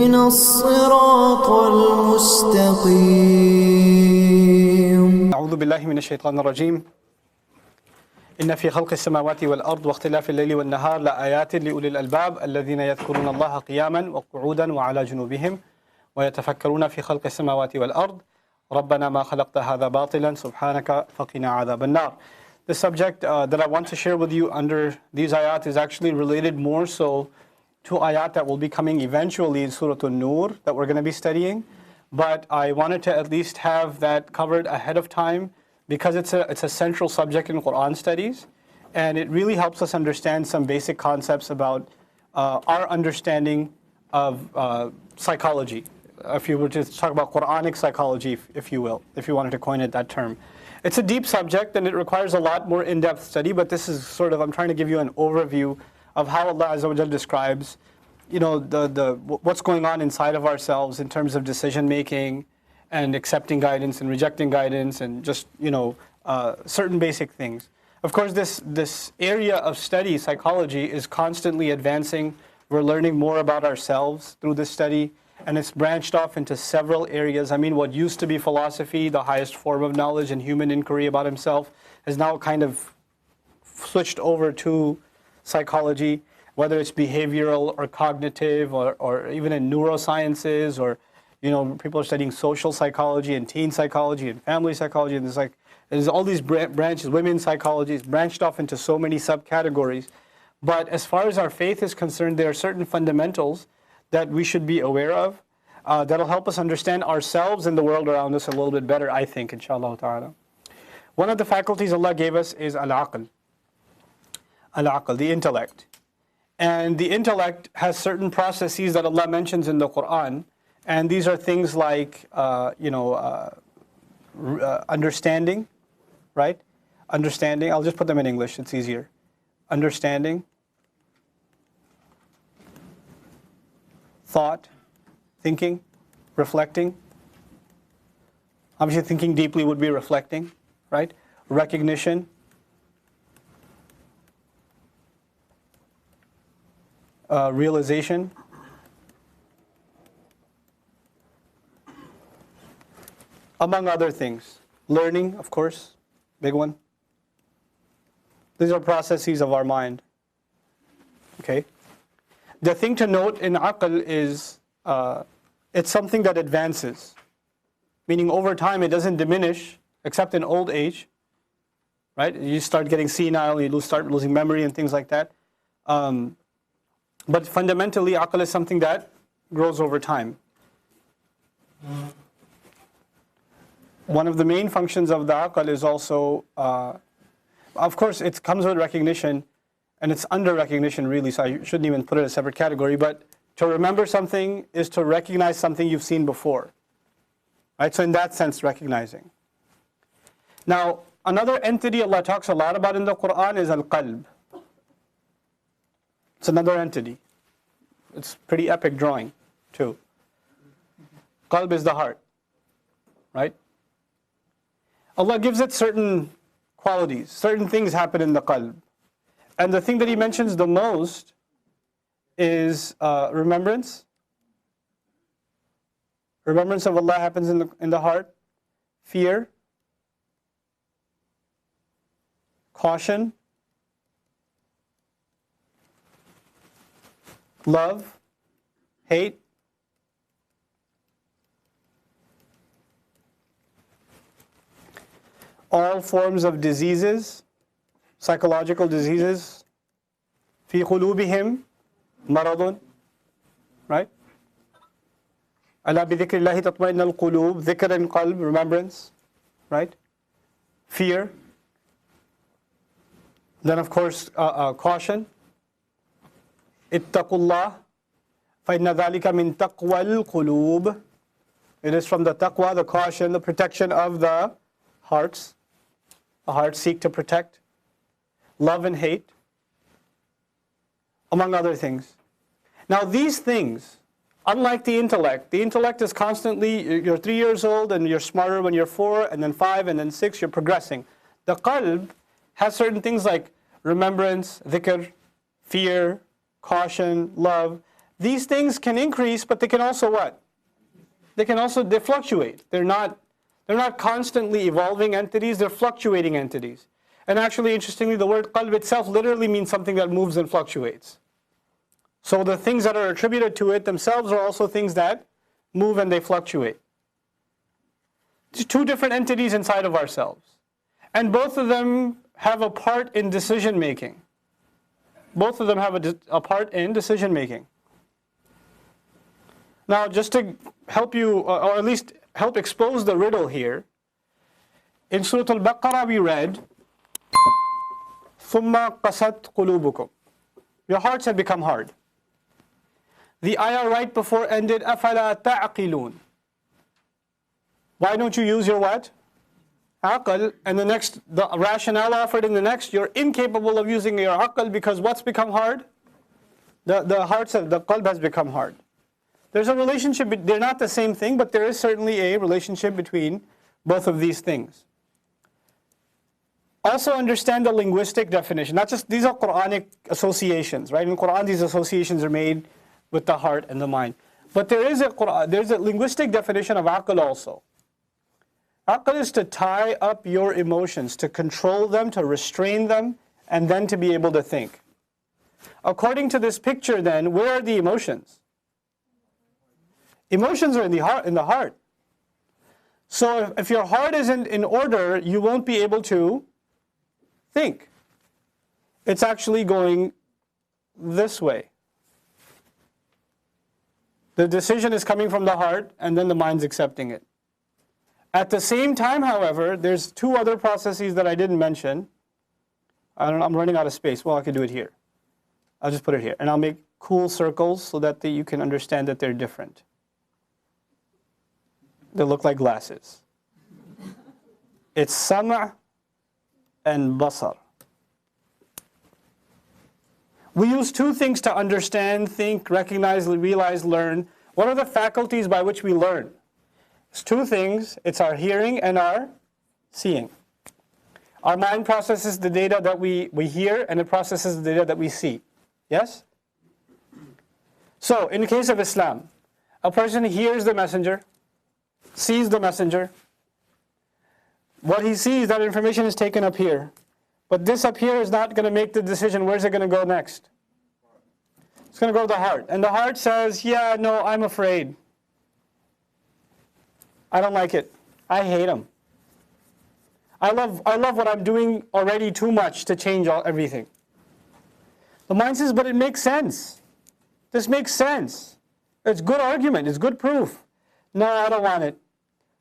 اهدنا الصراط المستقيم. أعوذ بالله من الشيطان الرجيم. إن في خلق السماوات والأرض واختلاف الليل والنهار لآيات لأولي الألباب الذين يذكرون الله قياما وقعودا وعلى جنوبهم ويتفكرون في خلق السماوات والأرض ربنا ما خلقت هذا باطلا سبحانك فقنا عذاب النار. The subject that I want to share with you under these ayat is actually related more so to ayat that will be coming eventually in Surah Al-Nur that we're going to be studying. But I wanted to at least have that covered ahead of time because it's a central subject in Quran studies, and it really helps us understand some basic concepts about our understanding of psychology. If you were to talk about Quranic psychology, if you will, if you wanted to coin it that term. It's a deep subject and it requires a lot more in-depth study, but this is sort of, I'm trying to give you an overview of how Allah Azza wa Jal describes, you know, what's going on inside of ourselves in terms of decision making and accepting guidance and rejecting guidance and just, you know, certain basic things. Of course, this area of study, psychology, is constantly advancing. We're learning more about ourselves through this study, and it's branched off into several areas. I mean, what used to be philosophy, the highest form of knowledge and human inquiry about himself, has now kind of switched over to psychology, whether it's behavioral or cognitive or even in neurosciences, or, you know, people are studying social psychology and teen psychology and family psychology, and there's all these branches. Women's psychology is branched off into so many subcategories. But as far as our faith is concerned, there are certain fundamentals that we should be aware of that'll help us understand ourselves and the world around us a little bit better, I think, inshallah ta'ala. One of the faculties Allah gave us is al-aql. Al-aql, the intellect. And the intellect has certain processes that Allah mentions in the Quran, and these are things like, understanding, right? Understanding, I'll just put them in English, it's easier. Understanding, thought, thinking, reflecting. Obviously thinking deeply would be reflecting, right? Recognition, realization, among other things. Learning, of course, big one. These are processes of our mind. Okay. The thing to note in aql is it's something that advances, meaning over time it doesn't diminish except in old age, right? You start getting senile, you start losing memory and things like that. But fundamentally, aql is something that grows over time. One of the main functions of the aql is also, of course, it comes with recognition, and it's under recognition really, so I shouldn't even put it in a separate category, but to remember something is to recognize something you've seen before. Right? So in that sense, recognizing. Now, another entity Allah talks a lot about in the Quran is al-qalb. It's another entity. It's pretty epic drawing, too. Qalb is the heart, right? Allah gives it certain qualities. Certain things happen in the qalb. And the thing that He mentions the most is remembrance. Remembrance of Allah happens in the heart. Fear. Caution. Love. Hate. All forms of diseases, psychological diseases, fi qulubihim maradun, right? Ala bi dhikrillahi tatma'innul qulub, dhikr and qalb, remembrance, right? Fear. Then of course, caution. Ittaqullah, fa inna dhalika min taqwal qulub. It is from the taqwa, the caution, the protection of the hearts. The hearts seek to protect. Love and hate, among other things. Now these things, unlike the intellect is constantly, you're 3 years old and you're smarter when you're 4, and then 5, and then 6, you're progressing. The qalb has certain things like remembrance, dhikr, fear, caution, love, these things can increase, but they can also what? They fluctuate. They're not constantly evolving entities, they're fluctuating entities. And actually, interestingly, the word qalb itself literally means something that moves and fluctuates. So the things that are attributed to it themselves are also things that move and they fluctuate. It's two different entities inside of ourselves. And both of them have a part in decision making. Both of them have a part in decision making. Now, just to help you, or at least help expose the riddle here, in Surah Al-Baqarah we read, ثُمَّ قَسَتْ قُلُوبُكُمْ. Your hearts have become hard. The ayah right before ended, أَفَلَا تَعْقِلُونَ. Why don't you use your what? Aql. And the rationale offered in the next, you're incapable of using your aql because what's become hard? The qalb has become hard. There's a relationship, they're not the same thing, but there is certainly a relationship between both of these things. Also understand the linguistic definition, not just, these are Quranic associations, right? In Quran these associations are made with the heart and the mind. But there's a linguistic definition of aql also. Aql is to tie up your emotions, to control them, to restrain them, and then to be able to think. According to this picture then, where are the emotions? Emotions are in the heart. So if your heart isn't in order, you won't be able to think. It's actually going this way. The decision is coming from the heart, and then the mind's accepting it. At the same time, however, there's two other processes that I didn't mention. I'm running out of space. Well, I can do it here. I'll just put it here. And I'll make cool circles so that you can understand that they're different. They look like glasses. It's sama' and basar. We use two things to understand, think, recognize, realize, learn. What are the faculties by which we learn? It's two things. It's our hearing and our seeing. Our mind processes the data that we hear, and it processes the data that we see. Yes? So, in the case of Islam, a person hears the messenger, sees the messenger. What he sees, that information is taken up here. But this up here is not going to make the decision. Where's it going to go next? It's going to go to the heart. And the heart says, yeah, no, I'm afraid. I don't like it. I hate him. I love what I'm doing already too much to change everything. The mind says, but it makes sense. This makes sense. It's good argument. It's good proof. No, I don't want it.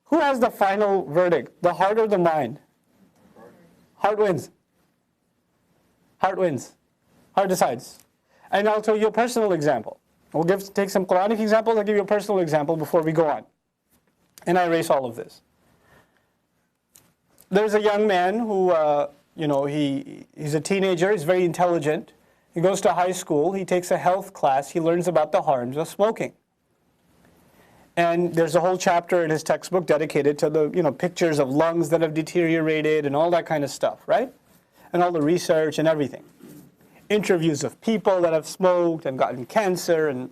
Who has the final verdict? The heart or the mind? Heart wins. Heart wins. Heart decides. And I'll tell you a personal example. We'll take some Quranic examples. I'll give you a personal example before we go on. And I erase all of this. There's a young man who, he's a teenager. He's very intelligent. He goes to high school. He takes a health class. He learns about the harms of smoking. And there's a whole chapter in his textbook dedicated to the, pictures of lungs that have deteriorated and all that kind of stuff, right? And all the research and everything. Interviews of people that have smoked and gotten cancer and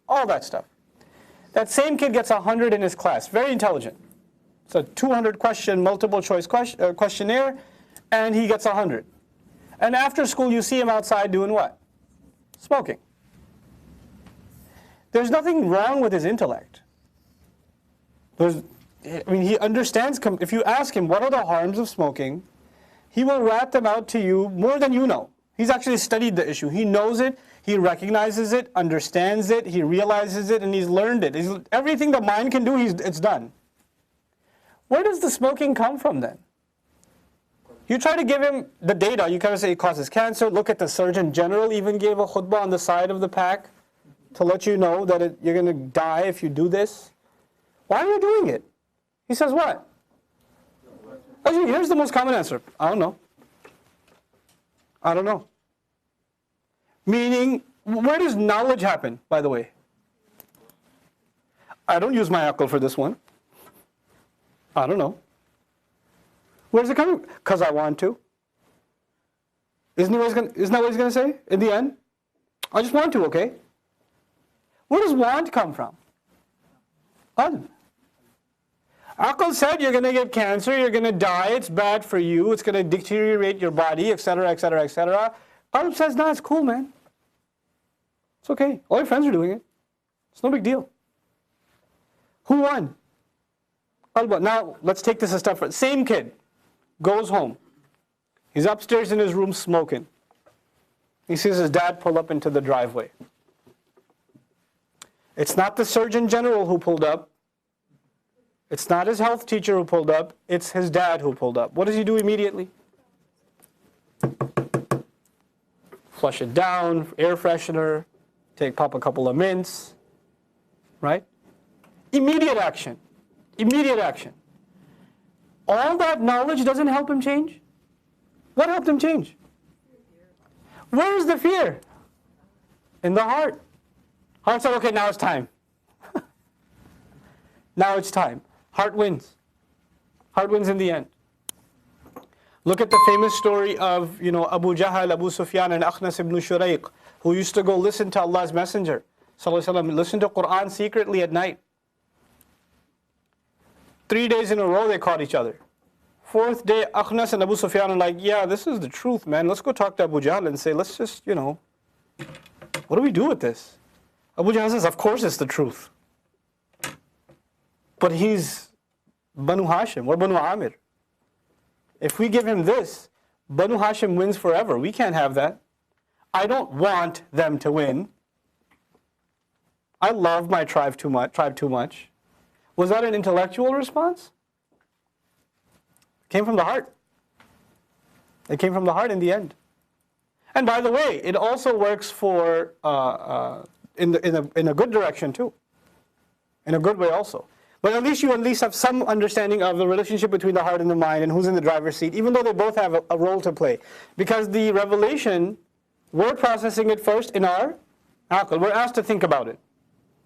all that stuff. That same kid gets 100 in his class, very intelligent. It's a 200 question, multiple choice questionnaire, and he gets 100. And after school, you see him outside doing what? Smoking. There's nothing wrong with his intellect. He understands, if you ask him, what are the harms of smoking? He will rat them out to you more than you know. He's actually studied the issue. He knows it, he recognizes it, understands it, he realizes it, and he's learned it. Everything the mind can do, it's done. Where does the smoking come from then? You try to give him the data. You kind of say it causes cancer. Look at the Surgeon General even gave a khutbah on the side of the pack to let you know that you're going to die if you do this. Why are you doing it? He says what? Here's the most common answer. I don't know. I don't know. Meaning, where does knowledge happen, by the way? I don't use my aql for this one. I don't know. Where's it coming? Because I want to. Isn't that what he's going to say in the end? I just want to, okay? Where does want come from? Qalb. Aql said you're going to get cancer, you're going to die, it's bad for you, it's going to deteriorate your body, etc., etc., etc. Qalb says, nah, it's cool, man. It's okay. All your friends are doing it. It's no big deal. Who won? Qalb. Now, let's take this a step further. Same kid goes home. He's upstairs in his room smoking. He sees his dad pull up into the driveway. It's not the Surgeon General who pulled up. It's not his health teacher who pulled up. It's his dad who pulled up. What does he do immediately? Flush it down, air freshener, pop a couple of mints, right? Immediate action. Immediate action. All that knowledge doesn't help him change? What helped him change? Where is the fear? In the heart. Heart said, okay, now it's time. Now it's time. Heart wins. Heart wins in the end. Look at the famous story of, Abu Jahl, Abu Sufyan, and Akhnas ibn Shuraiq, who used to go listen to Allah's Messenger, listen to Quran secretly at night. 3 days in a row they caught each other. 4th day, Akhnas and Abu Sufyan are like, yeah, this is the truth, man. Let's go talk to Abu Jahl and say, let's just, what do we do with this? Abu Jahl says, of course it's the truth. But he's Banu Hashim, we're Banu Amir. If we give him this, Banu Hashim wins forever. We can't have that. I don't want them to win. I love my tribe too much. Was that an intellectual response? It came from the heart. It came from the heart in the end. And by the way, it also works for in a good direction too. In a good way also. But at least you have some understanding of the relationship between the heart and the mind and who's in the driver's seat, even though they both have a role to play. Because the revelation, we're processing it first in our aql. We're asked to think about it.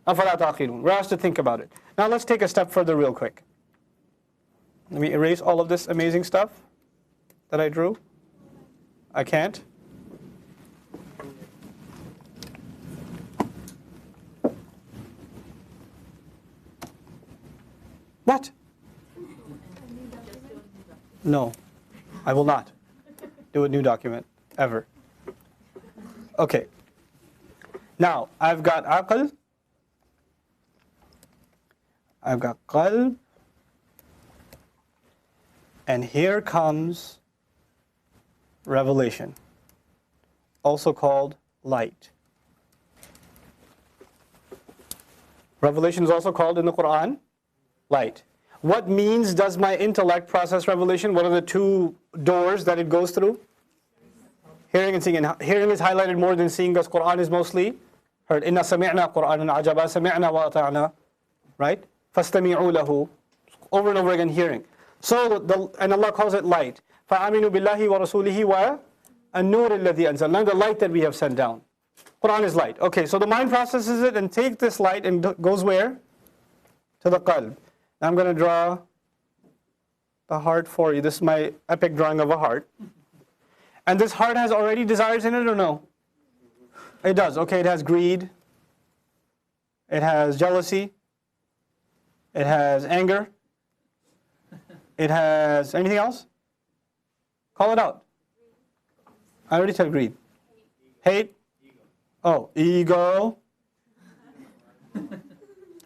أَفَلَا تَعْقِلُونَ. We're asked to think about it. Now let's take a step further real quick. Let me erase all of this amazing stuff that I drew. I can't. What? No, I will not do a new document, ever. Okay. Now, I've got aql, I've got qalb, and here comes revelation, also called light. Revelation is also called in the Quran light. What means does my intellect process revelation? What are the two doors that it goes through? Hearing and seeing. And hearing is highlighted more than seeing, because Quran is mostly heard. Inna sami'na Qur'anan ajaba, sami'na wa ata'na. Right? Fastami'u lahu. Over and over again hearing. So, and Allah calls it light. فَآمِنُوا بِاللَّهِ وَرَسُولِهِ وَالنُّورِ الَّذِي أَنزَلْنَا. The light that we have sent down. Quran is light. Okay, so the mind processes it and takes this light and goes where? To the qalb. Now I'm going to draw the heart for you. This is my epic drawing of a heart. And this heart has already desires in it or no? It does. Okay, it has greed. It has jealousy. It has anger. It has anything else? Call it out. I already said greed. Hate. Oh, ego.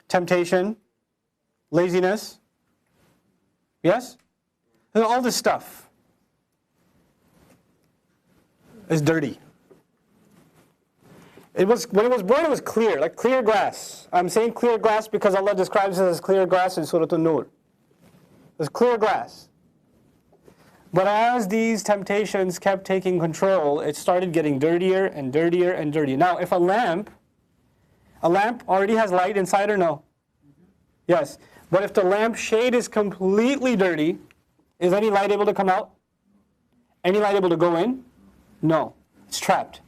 Temptation. Laziness. Yes? And all this stuff is dirty. When it was born, it was clear, like clear glass. I'm saying clear glass because Allah describes it as clear glass in Surah An-Nur. It was clear glass. But as these temptations kept taking control, it started getting dirtier and dirtier and dirtier. Now, if a lamp already has light inside or no? Yes. But if the lamp shade is completely dirty, is any light able to come out? Any light able to go in? No. It's trapped.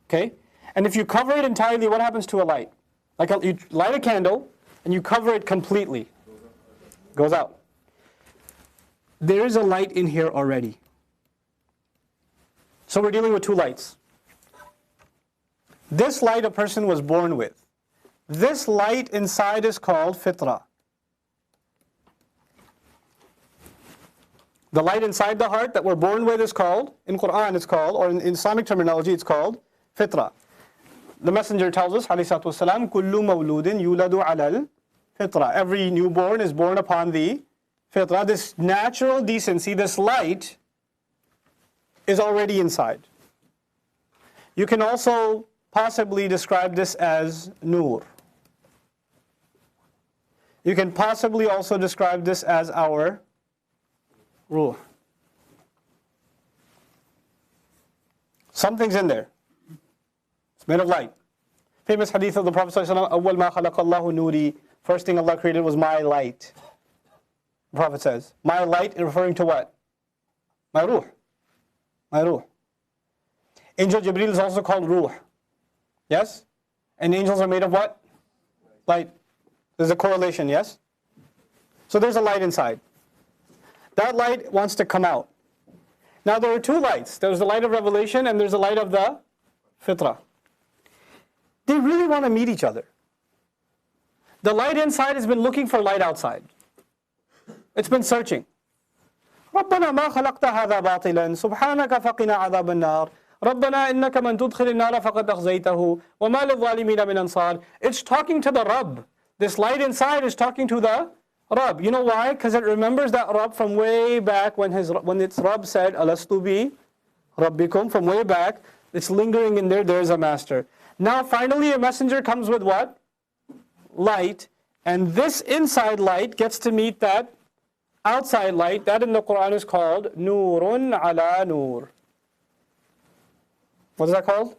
Okay? And if you cover it entirely, what happens to a light? Like you light a candle and you cover it completely. Goes out. There is a light in here already. So we're dealing with two lights. This light a person was born with. This light inside is called fitra. The light inside the heart that we're born with is called, in Quran it's called, or in Islamic terminology it's called fitra. The Messenger tells us, alayhi salatu wasalam, kullu mawludin yuladu alal fitra. Every newborn is born upon the fitra. This natural decency, this light, is already inside. You can also possibly describe this as nur. You can possibly also describe this as our ruh. Something's in there. It's made of light. Famous hadith of the Prophet ﷺ, أَوَّلْ مَا خَلَقَ اللَّهُ نُورِي. First thing Allah created was my light. The Prophet says, my light, referring to what? My ruh. My ruh. Angel Jibreel is also called ruh. Yes? And angels are made of what? Light. There's a correlation, yes? So there's a light inside. That light wants to come out. Now there are two lights. There's the light of revelation and there's the light of the fitrah. They really want to meet each other. The light inside has been looking for light outside. It's been searching. رَبَّنَا مَا خَلَقْتَ هَذَا بَاطِلًا سُبْحَانَكَ فَقِنَا عَذَابَ النَّارِ رَبَّنَا إِنَّكَ مَنْ تُدْخِلِ النَّارَ فَقَدْ أَخْزَيْتَهُ وَمَا لِلظَّالِمِينَ مِنْ أَنصَارٍ. It's talking to the Rabb. This light inside is talking to the Rabb. You know why? Because it remembers that Rabb from way back when its Rabb said, Alastu bi Rabbikum, from way back. It's lingering in there, there's a master. Now finally a messenger comes with what? Light. And this inside light gets to meet that outside light. That in the Quran is called Nurun ala Nur. What is that called?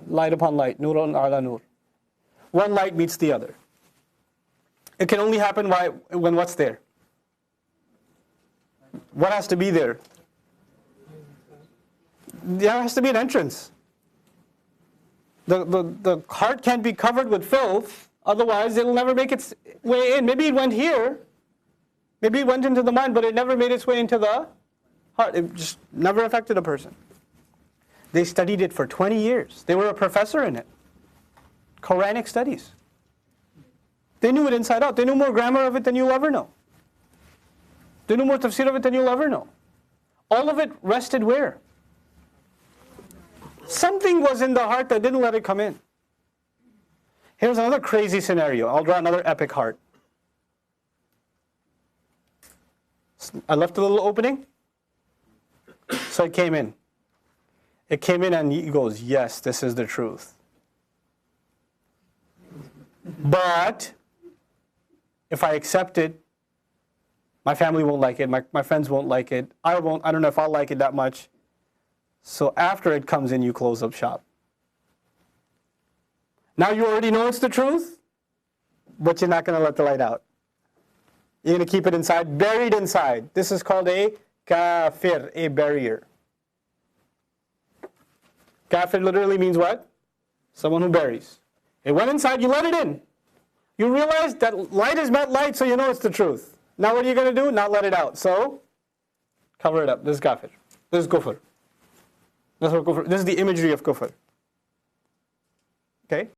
Light upon light. Nurun ala Nur. One light meets the other. It can only happen when what's there? What has to be there? There has to be an entrance. The heart can't be covered with filth, otherwise it'll never make its way in. Maybe it went here, maybe it went into the mind, but it never made its way into the heart. It just never affected a person. They studied it for 20 years. They were a professor in it. Quranic studies. They knew it inside out. They knew more grammar of it than you'll ever know. They knew more tafsir of it than you'll ever know. All of it rested where? Something was in the heart that didn't let it come in. Here's another crazy scenario. I'll draw another epic heart. I left a little opening, so it came in. It came in and he goes, yes, this is the truth. But if I accept it, my family won't like it, my friends won't like it, I don't know if I'll like it that much. So after it comes in, you close up shop. Now you already know it's the truth, but you're not going to let the light out. You're going to keep it inside, buried inside. This is called a kafir, a barrier. Kafir literally means what? Someone who buries. It went inside, you let it in. You realize that light is meant light, so you know it's the truth. Now what are you going to do? Not let it out. So, cover it up. This is kafir. This is kufr. This is the imagery of kufr. Okay?